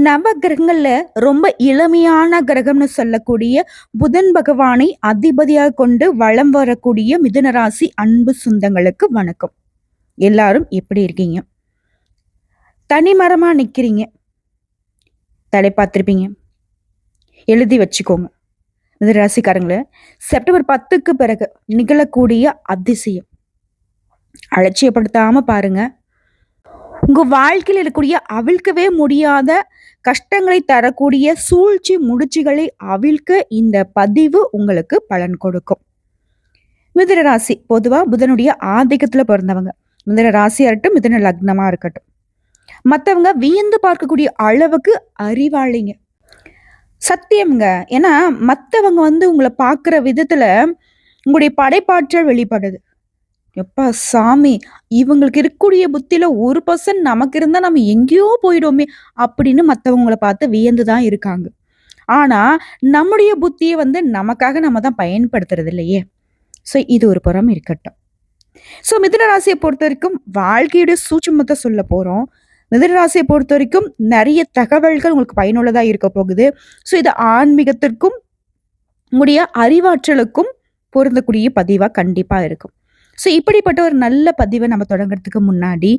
நவ கிரகங்கள்ல ரொம்ப இளமையான கிரகம்னு சொல்லக்கூடிய புதன் பகவானை அதிபதியாக கொண்டு வலம் வரக்கூடிய மிதுன ராசி அன்பு சொந்தங்களுக்கு வணக்கம். எல்லாரும் எப்படி இருக்கீங்க? தனிமரமா நிக்கிறீங்க. தலை பார்த்திருப்பீங்க. எழுதி வச்சுக்கோங்க. மிதுன ராசிக்காரங்கள செப்டம்பர் 10க்கு பிறகு நிகழக்கூடிய அதிசயம் அலட்சியப்படுத்தாம பாருங்க. உங்க வாழ்க்கையில் இருக்கக்கூடிய அவிழ்க்கவே முடியாத கஷ்டங்களை தரக்கூடிய சூழ்ச்சி முடிச்சுகளை அவிழ்க்க இந்த பதிவு உங்களுக்கு பலன் கொடுக்கும். மிதுன ராசி பொதுவா புதனுடைய ஆதிக்கத்துல பிறந்தவங்க. மிதுன ராசியா இருக்கட்டும், மிதுன லக்னமா இருக்கட்டும், மற்றவங்க வியந்து பார்க்கக்கூடிய அளவுக்கு அறிவாளிங்க. சத்தியம்ங்க. ஏன்னா மற்றவங்க உங்களை பார்க்குற விதத்துல உங்களுடைய படைப்பாற்றல் வெளிப்படுது. எப்பா சாமி, இவங்களுக்கு இருக்கக்கூடிய புத்தியில 1% நமக்கு இருந்தா நம்ம எங்கேயோ போயிடுவோமே அப்படின்னு மற்றவங்கள பார்த்து வியந்துதான் இருக்காங்க. ஆனா நம்முடைய புத்தியை நமக்காக நம்ம தான் பயன்படுத்துறது இல்லையே. ஸோ இது ஒரு புறம் இருக்கட்டும். ஸோ மிதுன ராசியை பொறுத்த வரைக்கும் வாழ்க்கையுடைய சூட்சுமத்தை சொல்ல போறோம். மிதுன ராசியை பொறுத்த வரைக்கும் நிறைய தகவல்கள் உங்களுக்கு பயனுள்ளதா இருக்க போகுது. ஸோ இது ஆன்மீகத்திற்கும் உங்களுடைய அறிவாற்றலுக்கும் பொருந்தக்கூடிய பதிவா கண்டிப்பா இருக்கும். ஸோ இப்படிப்பட்ட ஒரு நல்ல பதிவை நம்ம தொடங்குறதுக்கு முன்னாடி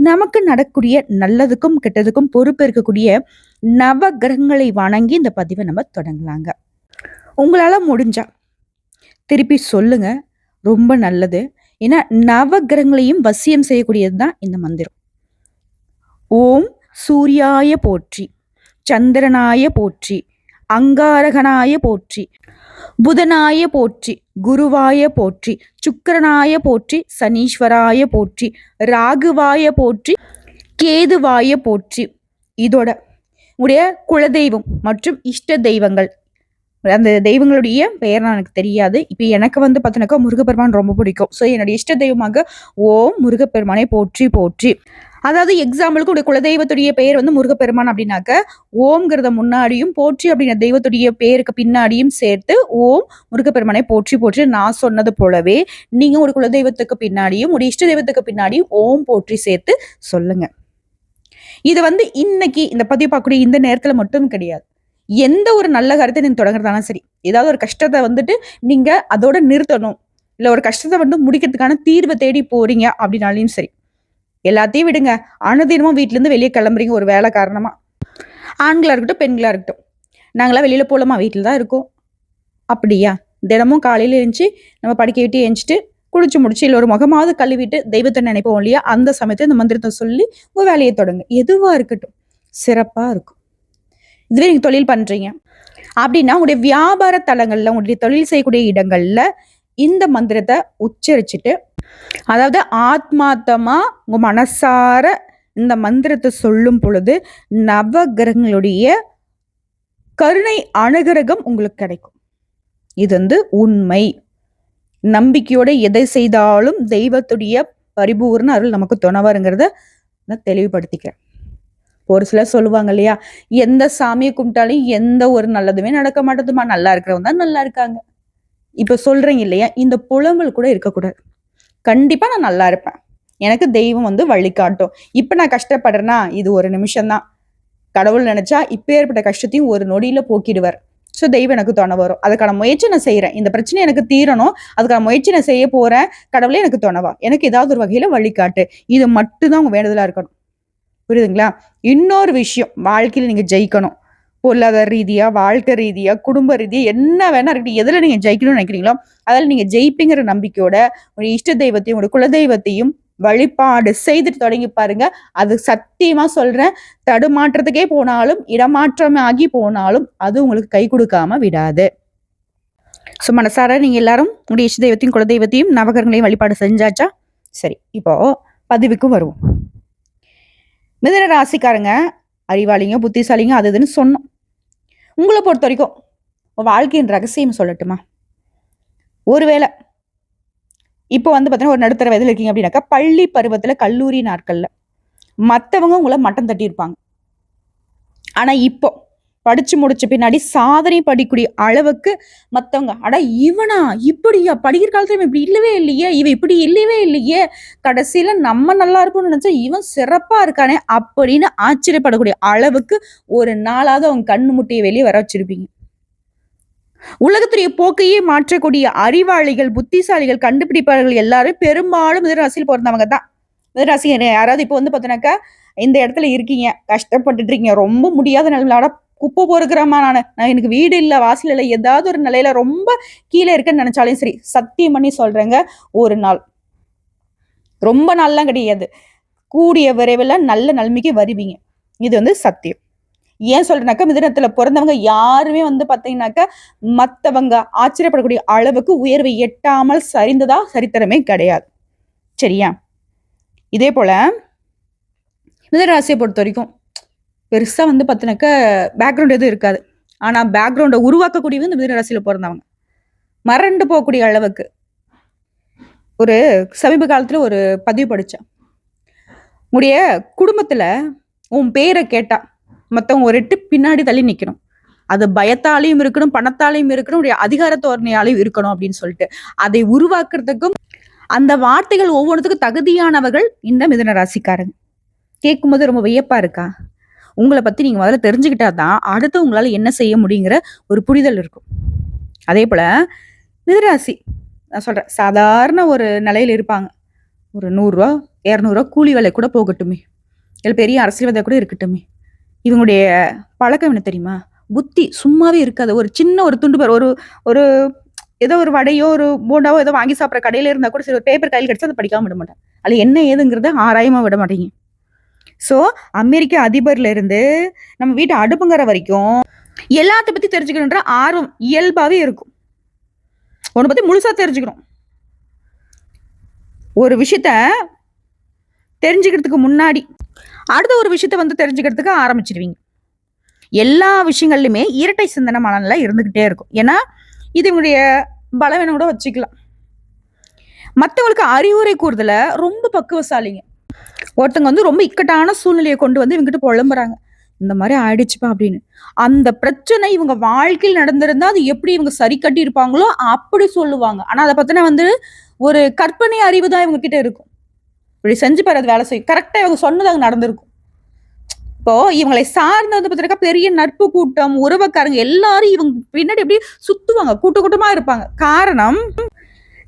நமக்கு நடக்கக்கூடிய நல்லதுக்கும் கெட்டதுக்கும் பொறுப்பு இருக்கக்கூடிய நவ கிரகங்களை வணங்கி இந்த பதிவை நம்ம தொடங்கலாங்க. உங்களால முடிஞ்சா திருப்பி சொல்லுங்க, ரொம்ப நல்லது. ஏன்னா நவ கிரகங்களையும் வசியம் செய்யக்கூடியது தான் இந்த மந்திரம். ஓம் சூர்யாய போற்றி, சந்திரனாய போற்றி, அங்காரகனாய போற்றி, புதனாய போற்றி, குருவாய போற்றி, சுக்கிரனாய போற்றி, சனீஸ்வராய போற்றி, ராகுவாய போற்றி, கேதுவாய போற்றி. இதோட உடைய குலதெய்வம் மற்றும் இஷ்ட தெய்வங்கள், அந்த தெய்வங்களுடைய பெயர் எனக்கு தெரியாது. இப்போ எனக்கு பார்த்தீங்கன்னாக்கா முருகப்பெருமான் ரொம்ப பிடிக்கும். ஸோ என்னுடைய இஷ்ட தெய்வமாக ஓம் முருகப்பெருமானை போற்றி போற்றி. அதாவது எக்ஸாம்பிளுக்கு உடைய குலதெய்வத்துடைய பெயர் முருகப்பெருமான் அப்படின்னாக்க ஓம்ங்கிறத முன்னாடியும் போற்றி அப்படிங்கிற தெய்வத்துடைய பெயருக்கு பின்னாடியும் சேர்த்து ஓம் முருகப்பெருமானை போற்றி போற்றி நான் சொன்னது போலவே நீங்க ஒரு குலதெய்வத்துக்கு பின்னாடியும் ஒரு இஷ்ட தெய்வத்துக்கு பின்னாடியும் ஓம் போற்றி சேர்த்து சொல்லுங்க. இது இன்னைக்கு இந்த பதிவு பார்க்கக்கூடிய இந்த நேரத்துல மட்டும் கிடையாது. எந்த ஒரு நல்ல கருத்தை நீங்க தொடங்குறதாலும் சரி, ஏதாவது ஒரு கஷ்டத்தை நீங்க அதோட நிறுத்தணும், இல்ல ஒரு கஷ்டத்தை முடிக்கிறதுக்கான தீர்வை தேடி போறீங்க அப்படின்னாலையும் சரி, எல்லாத்தையும் விடுங்க. அனுதினமும் வீட்டுல இருந்து வெளியே கிளம்புறீங்க ஒரு வேலை காரணமா, ஆண்களா இருக்கட்டும் பெண்களா இருக்கட்டும், நாங்களாம் வெளியில போலாமா, வீட்டில் தான் இருக்கோம். அப்படியா? தினமும் காலையில எழுந்துச்சு நம்ம படிக்க விட்டு எழுந்துட்டு குளிச்சு முடிச்சு இல்லை ஒரு முகமாவது கழுவிட்டு தெய்வத்தை நினைப்போம் இல்லையா, அந்த சமயத்தை இந்த மந்திரத்தை சொல்லி உங்க வேலையை தொடங்க. எதுவா இருக்கட்டும் சிறப்பா இருக்கும். இதுவே நீங்க தொழில் பண்றீங்க அப்படின்னா உங்களுடைய வியாபார தலங்கள்ல, உங்களுடைய தொழில் செய்யக்கூடிய இடங்கள்ல இந்த மந்திரத்தை உச்சரிச்சுட்டு, அதாவது ஆத்மார்த்தமா உங்க மனசார இந்த மந்திரத்தை சொல்லும் பொழுது நவ கிரகங்களுடைய கருணை அனுகிரகம் உங்களுக்கு கிடைக்கும். இது உண்மை. நம்பிக்கையோட எதை செய்தாலும் தெய்வத்துடைய பரிபூர்ண அருள் நமக்கு துணவருங்கிறத நான் தெளிவுபடுத்திக்கிறேன். ஒரு சிலர் சொல்லுவாங்க இல்லையா, எந்த சாமியை கும்பிட்டாலும் எந்த ஒரு நல்லதுமே நடக்க மாட்டேதுமா, நல்லா இருக்கிறவங்க தான் நல்லா இருக்காங்க. இப்ப சொல்றீங்க இல்லையா, இந்த புலம்பல் கூட இருக்கக்கூடாது. கண்டிப்பா நான் நல்லா இருப்பேன், எனக்கு தெய்வம் வழிகாட்டும். இப்ப நான் கஷ்டப்படுறேன்னா இது ஒரு நிமிஷம்தான். கடவுள் நினைச்சா இப்ப ஏற்பட்ட கஷ்டத்தையும் ஒரு நொடியில போக்கிடுவார். ஸோ தெய்வம் எனக்கு துணை வரும். அதுக்கான முயற்சி நான் செய்யறேன். இந்த பிரச்சனை எனக்கு தீரணும், அதுக்கான முயற்சி நான் செய்ய போறேன். கடவுளே எனக்கு துணைவா, எனக்கு ஏதாவது ஒரு வகையில வழிகாட்டு. இது மட்டும்தான் உங்க வேண்டுதலா இருக்கணும். புரியுதுங்களா? இன்னொரு விஷயம், வாழ்க்கையில நீங்க ஜெயிக்கணும், பொருளாதார ரீதியா, வாழ்க்கை ரீதியா, குடும்ப ரீதியா, என்ன வேணா இருக்கட்டும், எதுல நீங்க ஜெயிக்கணும்னு நினைக்கிறீங்களோ அதில் நீங்க ஜெயிப்பீங்கிற நம்பிக்கையோட உங்களுடைய இஷ்ட தெய்வத்தையும் உங்களுடைய குலதெய்வத்தையும் வழிபாடு செய்துட்டு தொடங்கி பாருங்க. அது சத்தியமா சொல்றேன், தடுமாற்றத்துக்கே போனாலும் இடமாற்றமாகி போனாலும் அது உங்களுக்கு கை கொடுக்காம விடாது. ஸோ மனசார நீங்க எல்லாரும் உங்களுடைய இஷ்ட தெய்வத்தையும் குலதெய்வத்தையும் நவகிரகங்களையும் வழிபாடு செஞ்சாச்சா? சரி, இப்போ பதிவுக்கு வருவோம். மிதுன ராசிக்காரங்க அறிவாளிங்க, புத்திசாலிங்க, அது இதுன்னு சொன்னோம். உங்களை பொறுத்த வரைக்கும் வாழ்க்கையின் ரகசியம் சொல்லட்டுமா? ஒருவேளை இப்போ பார்த்தீங்கன்னா ஒரு நடுத்தர வயதில் இருக்கீங்க அப்படின்னாக்கா, பள்ளி பருவத்துல கல்லூரி நாட்கள்ல மற்றவங்க உங்களை மட்டம் தட்டி இருப்பாங்க. ஆனா இப்போ படிச்சு முடிச்ச பின்னாடி சாதனை படிக்கூடிய அளவுக்கு மத்தவங்க, அட இவனா இப்படியா படிக்கிற காலத்துல இவன் இப்படி இல்லவே இல்லையே, இவன் இப்படி இல்லவே இல்லையே, கடைசியில நம்ம நல்லா இருப்போம்னு நினைச்சா இவன் சிறப்பா இருக்கானே அப்படின்னு ஆச்சரியப்படக்கூடிய அளவுக்கு ஒரு நாளாவது அவங்க கண்ணு முட்டையை வெளியே வர வச்சிருப்பீங்க. உலகத்துடைய போக்கையே மாற்றக்கூடிய அறிவாளிகள், புத்திசாலிகள், கண்டுபிடிப்பாளர்கள் எல்லாரும் பெரும்பாலும் மிதுனராசியில் பிறந்தவங்க தான். மிதுனராசி யாராவது இப்போ வந்து பார்த்தீங்கன்னாக்கா, இந்த இடத்துல இருக்கீங்க, கஷ்டப்பட்டுட்டு இருக்கீங்க, ரொம்ப முடியாத நிலைமையில, அட குப்பை பொறுக்கிறேம்மா நான் எனக்கு வீடு இல்ல, வாசல் இல்ல, ஏதாவது ஒரு நிலையில ரொம்ப கீழே இருக்கேன்னு நினைச்சாலும் சரி, சத்தியம் பண்ணி சொல்றேங்க, ஒரு நாள், ரொம்ப நாள்லாம் கிடையாது, கூடிய விரைவில் நல்ல நிலைமைக்கு வருவீங்க. இது வந்து சத்தியம். ஏன் சொல்றேனாக்கா, மிதுனத்துல பிறந்தவங்க யாருமே வந்து பாத்தீங்கன்னாக்கா மத்தவங்க ஆச்சரியப்படக்கூடிய அளவுக்கு உயர்வை எட்டாமல் சரிந்ததா சரித்திரமே கிடையாது. சரியா? இதே போல மிதுனராசியை பொறுத்த வரைக்கும் பெருசா வந்து பாத்தீங்கன்னாக்கா பேக்ரவுண்ட் எதுவும் இருக்காது. ஆனா பேக்ரவுண்டை உருவாக்கக்கூடியது இந்த மிதுனராசியில பிறந்தவங்க. மறண்டு போகக்கூடிய அளவுக்கு. ஒரு சமீப காலத்துல ஒரு பதிவு படிச்சேன். உங்களுடைய குடும்பத்துல உன் பேரை கேட்டா மத்தவங்க ஒரு எட்டு பின்னாடி தள்ளி நிக்கணும். அது பயத்தாலையும் இருக்கணும், பணத்தாலையும் இருக்கணும், உடைய அதிகார தோரணையாலையும் இருக்கணும் அப்படின்னு சொல்லிட்டு அதை உருவாக்குறதுக்கும் அந்த வார்த்தைகள் ஒவ்வொன்றுத்துக்கும் தகுதியானவர்கள் இந்த மிதுன ராசிக்காரங்க. கேட்கும்போது ரொம்ப வியப்பா இருக்கா? உங்களை பத்தி நீங்க முதல்ல தெரிஞ்சுக்கிட்டா தான் அடுத்து உங்களால என்ன செய்ய முடியுங்கிற ஒரு புரிதல் இருக்கும். அதே போல மிதுனராசி நான் சொல்றேன், சாதாரண ஒரு நிலையில இருப்பாங்க. ஒரு 100 ரூபா 200 ரூபா கூலி வேலை கூட போகட்டுமே, இல்லை பெரிய அரசியல்வாதியா கூட இருக்கட்டுமே, இவங்களுடைய பழக்கம் என்ன தெரியுமா? புத்தி சும்மாவே இருக்காது. ஒரு சின்ன ஒரு துண்டு பேர் ஒரு ஒரு ஏதோ ஒரு வடையோ ஒரு போண்டாவோ ஏதோ வாங்கி சாப்பிட்ற கடையில இருந்தா கூட சரி, ஒரு பேப்பர் கையில் கிடைச்சா அதை படிக்காம விட மாட்டேன். அது என்ன ஏதுங்கிறத ஆராயமா விட மாட்டேங்க. ஸோ அமெரிக்க அதிபர்ல இருந்து நம்ம வீட்டு அடுப்புங்கிற வரைக்கும் எல்லாத்த பத்தி தெரிஞ்சுக்கணுன்ற ஆர்வம் இயல்பாவே இருக்கும். உன்னை பத்தி முழுசா தெரிஞ்சுக்கணும். ஒரு விஷயத்த தெரிஞ்சுக்கிறதுக்கு முன்னாடி அடுத்த ஒரு விஷயத்த வந்து தெரிஞ்சுக்கிறதுக்கு ஆரம்பிச்சிருவீங்க. எல்லா விஷயங்கள்லையுமே இரட்டை சிந்தனை மனநிலை இருந்துகிட்டே இருக்கும். ஏன்னா இது இவங்களுடைய பலவீனம் கூட வச்சுக்கலாம். மற்றவங்களுக்கு அறிவுரை கூறுதல ரொம்ப பக்குவசாலிங்க. ஒருத்தவங்க வந்து ரொம்ப இக்கட்டான சூழ்நிலையை கொண்டு வந்து இவங்ககிட்ட புலம்புறாங்க, இந்த மாதிரி ஆயிடுச்சுப்பா அப்படின்னு. அந்த பிரச்சனை இவங்க வாழ்க்கையில் நடந்திருந்தா அது எப்படி இவங்க சரி கட்டி இருப்பாங்களோ அப்படி சொல்லுவாங்க. ஆனா அதை பத்தின வந்து ஒரு கற்பனை அறிவு தான் இவங்க கிட்ட இருக்கும். இப்படி செஞ்சு பாரு, அது வேலை செய்யும், கரெக்டா இவங்க சொன்னது அங்க நடந்திருக்கும். இப்போ இவங்களை சார்ந்தது பார்த்தீங்கன்னா பெரிய நட்பு கூட்டம், உறவுக்காரங்க எல்லாரும் இவங்க பின்னாடி எப்படி சுத்துவாங்க, கூட்டமா இருப்பாங்க. காரணம்,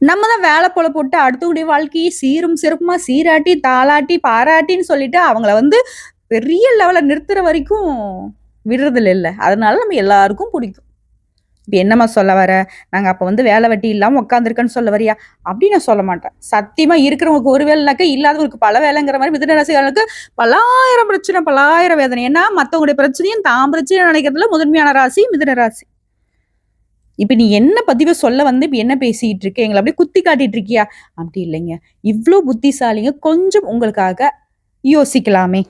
நம்ம தான் வேலை போல போட்டு அடுத்தவங்களுடைய வாழ்க்கையை சீரும் சிறப்புமா சீராட்டி தாளாட்டி பாராட்டின்னு சொல்லிட்டு அவங்கள வந்து பெரிய லெவலில் நிறுத்துற வரைக்கும் விடுறதில்ல. இல்லை, அதனால நம்ம எல்லாருக்கும் பிடிக்கும். இப்போ என்னம்மா சொல்ல வர, நாங்கள் அப்போ வந்து வேலை வெட்டி இல்லாமல் உட்காந்துருக்கேன்னு சொல்ல வரியா? அப்படின்னு நான் சொல்ல மாட்டேன். சத்தியமாக இருக்கிறவங்களுக்கு ஒரு வேலைனாக்கா இல்லாதவங்களுக்கு பல வேலைங்கிற மாதிரி மிதுன ராசிகளுக்கு பலாயிரம் பிரச்சனை, பலாயிரம் வேதனை. ஏன்னா மற்றவங்களுடைய பிரச்சனையும் தான் பிரச்சனையும் நினைக்கிறதுல முதன்மையான ராசி மிதுன ராசி. இப்ப நீ என்ன பதிவை சொல்ல வந்து இப்ப என்ன பேசிட்டு இருக்க, எங்களை அப்படியே குத்தி காட்டிட்டு இருக்கியா? அப்படி இல்லைங்க, இவ்வளோ புத்திசாலிங்க, கொஞ்சம் உங்களுக்காக யோசிக்கலாமே,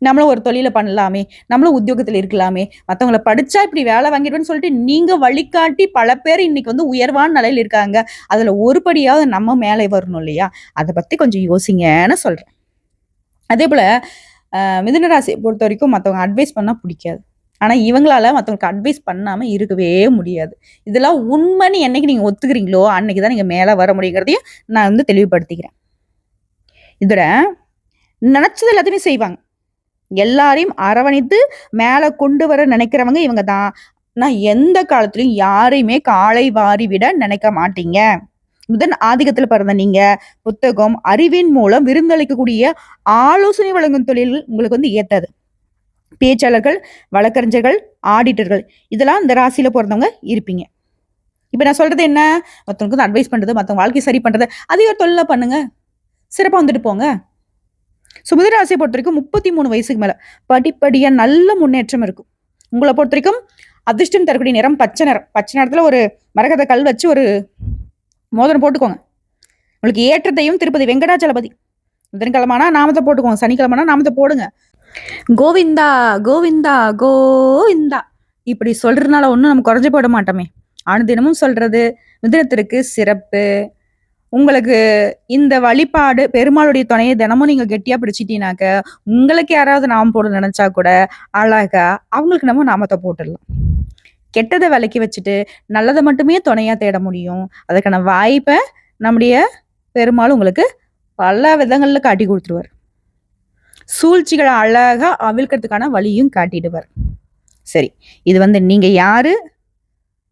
நம்மளும் ஒரு தொழில பண்ணலாமே, நம்மளும் உத்தியோகத்துல இருக்கலாமே, மற்றவங்களை படிச்சா இப்படி வேலை வாங்கிடுவேன்னு சொல்லிட்டு நீங்க வழிகாட்டி பல பேர் இன்னைக்கு வந்து உயர்வான நிலையில இருக்காங்க. அதுல ஒரு படியாவது நம்ம மேலே வரணும் இல்லையா? அதை பத்தி கொஞ்சம் யோசிங்கன்னு சொல்றேன். அதே போல மிதுன ராசியை பொறுத்த வரைக்கும் மற்றவங்க அட்வைஸ் பண்ணா பிடிக்காது. ஆனா இவங்களால மற்றவங்களுக்கு அட்வைஸ் பண்ணாம இருக்கவே முடியாது. இதெல்லாம் உண்மைன்னு என்னைக்கு நீங்க ஒத்துக்கிறீங்களோ அன்னைக்குதான் நீங்க மேல வர முடியுங்கிறதையும் நான் வந்து தெளிவுபடுத்திக்கிறேன். இதுல நினைச்சது எல்லாத்தையுமே செய்வாங்க. எல்லாரையும் அரவணைத்து மேல கொண்டு வர நினைக்கிறவங்க இவங்க தான். நான் எந்த காலத்திலயும் யாரையுமே காலை வாரி விட நினைக்க மாட்டீங்க. முதன் ஆதிக்கத்துல பிறந்த நீங்க புத்தகம், அறிவின் மூலம் விருந்தளிக்கக்கூடிய ஆலோசனை வழங்கும் தொழில் உங்களுக்கு வந்து ஏத்தாது. பேச்சாளர்கள், வழக்கறிஞர்கள், ஆடிட்டர்கள், இதெல்லாம் இந்த ராசியில பிறந்தவங்க இருப்பீங்க. இப்ப நான் சொல்றது என்ன? மற்றவங்களுக்கு அட்வைஸ் பண்றது, மற்றவங்க வாழ்க்கை சரி பண்றது, அதையும் ஒரு தொழிலா பண்ணுங்க, சிறப்பா வந்துட்டு போங்க. மிதுன ராசியை பொறுத்த வரைக்கும் 33 வயசுக்கு மேல படிப்படியா நல்ல முன்னேற்றம் இருக்கும். உங்களை பொறுத்த வரைக்கும் அதிர்ஷ்டம் தரக்கூடிய நிறம் பச்சை நிறம். பச்சை நிறத்துல ஒரு மரகத கல் வச்சு ஒரு மோதிரம் போட்டுக்கோங்க. உங்களுக்கு ஏற்றத்தையும் திருப்பதி வெங்கடாச்சலபதி. புதன்கிழமைனா நாமத்தை போட்டுக்கோங்க, சனிக்கிழமைனா நாமத்தை போடுங்க. கோவிந்தா கோவிந்தா கோவிந்தா இப்படி சொல்றதுனால ஒன்றும் நம்ம குறைஞ்சு போட மாட்டோமே. அனுதினமும் சொல்றது மிதுனத்திற்கு சிறப்பு. உங்களுக்கு இந்த வழிபாடு பெருமாளுடைய துணைய தினமும் நீங்க கெட்டியா பிடிச்சிட்டீங்கனாக்க, உங்களுக்கு யாராவது நாமம் போட நெனச்சா கூட, அழகா அவங்களுக்கு நம்ம நாமத்த போட்டுடலாம். கெட்டத விலக்கி வச்சுட்டு, நல்லத மட்டுமே துணையா தேட முடியும். அதுக்கான வாய்ப்ப நம்முடைய பெருமாள் உங்களுக்கு பல விதங்கள்ல காட்டிக் குடுத்துருவாரு. சூழ்ச்சிகள அழகா அவிழ்க்கிறதுக்கான வழியும் காட்டிடுவார். சரி. இது நீங்க யாரு?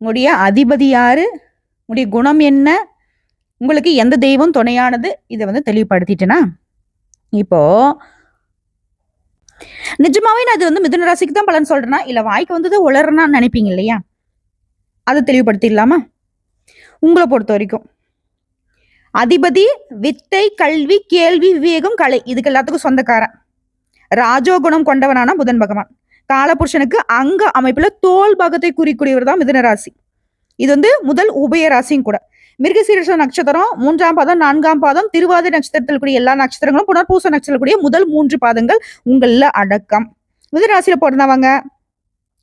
உங்களுடைய அதிபதி யாரு? உங்களுடைய குணம் என்ன? உங்களுக்கு எந்த தெய்வம் துணையானது? இத தெளிவுபடுத்திட்டேனா? இப்போ நிஜமாவே நான் இது மிதுன ராசிக்கு தான் பலன் சொல்றேனா? இல்ல வாய்க்கு வந்தது உளறேனான்னு நினைப்பீங்க இல்லையா? அத தெளிவுபடுத்திடலாமா? உங்கள பொறுத்தவரைக்கும். அதிபதி வித்தை, கல்வி, கேள்வி, விவேகம், கலை இதுக்கு எல்லாத்துக்கும் சொந்தக்காரன். ராஜோகுணம் கொண்டவனான புதன் பகவான். காலபுருஷனுக்கு அங்க அமைப்புல தோல் பாகத்தை குறிக்கூடியவர் தான் மிதுன ராசி. இது முதல் உபய ராசியும் கூட. மிருகசீரிஷ நட்சத்திரம் 3ஆம் பாதம், 4ஆம் பாதம், திருவாதிரை நட்சத்திரத்தில் கூடிய எல்லா நட்சத்திரங்களும், புனர்பூச நட்சத்திரத்தில் கூடிய முதல் 3 பாதங்கள் உங்கள அடக்கம். மிதுன ராசியில பிறந்தவங்க